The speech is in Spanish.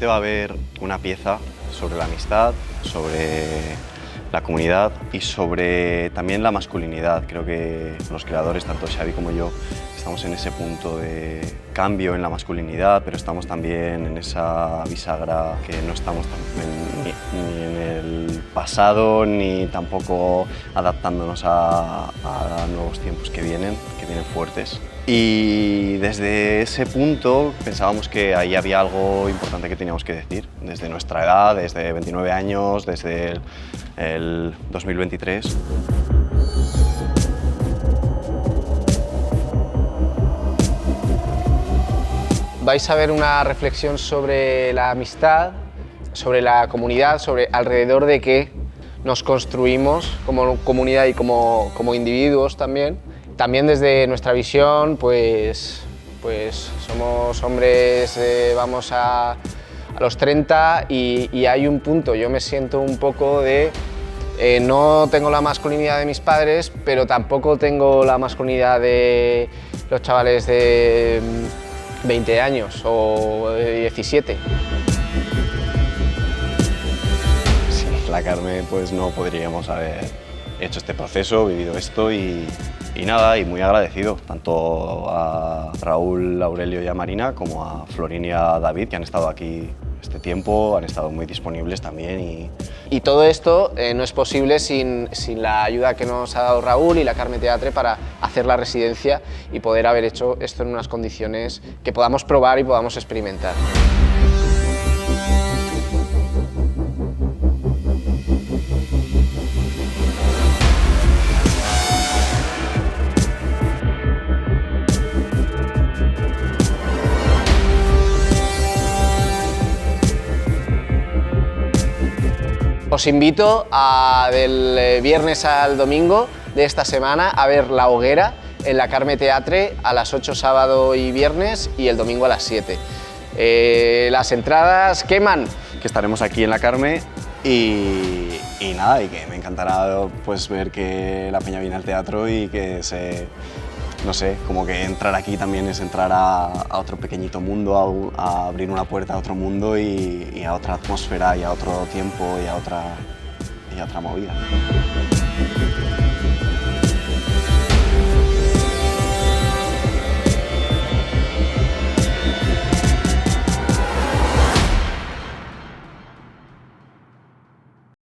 Seguramente va a haber una pieza sobre la amistad, sobre la comunidad y sobre también la masculinidad. Creo que los creadores, tanto Xavi como yo, estamos en ese punto de cambio en la masculinidad, pero estamos también en esa bisagra que no estamos ni en el pasado ni tampoco adaptándonos a nuevos tiempos que vienen fuertes. Y desde ese punto pensábamos que ahí había algo importante que teníamos que decir, desde nuestra edad, desde 29 años, desde el 2023. Vais a ver una reflexión sobre la amistad, sobre la comunidad, sobre alrededor de qué nos construimos como comunidad y como individuos también. También desde nuestra visión, pues somos hombres, vamos a los 30 y hay un punto, yo me siento un poco de... no tengo la masculinidad de mis padres, pero tampoco tengo la masculinidad de los chavales de 20 años o 17. Sin la Carme pues no podríamos haber hecho este proceso, vivido esto y nada, y muy agradecido tanto a Raúl, Aurelio y a Marina como a Florín y a David, que han estado aquí este tiempo, han estado muy disponibles también. Y todo esto no es posible sin la ayuda que nos ha dado Raúl y la Carme Teatre para hacer la residencia y poder haber hecho esto en unas condiciones que podamos probar y podamos experimentar. Os invito del viernes al domingo de esta semana a ver La Hoguera en la Carme Teatre a las 8 sábado y viernes y el domingo a las 7. Las entradas queman. Que estaremos aquí en la Carme y nada, y que me encantará pues ver que la peña viene al teatro y que no sé, como que entrar aquí también es entrar a otro pequeñito mundo, a abrir una puerta a otro mundo y a otra atmósfera y a otro tiempo y a otra movida.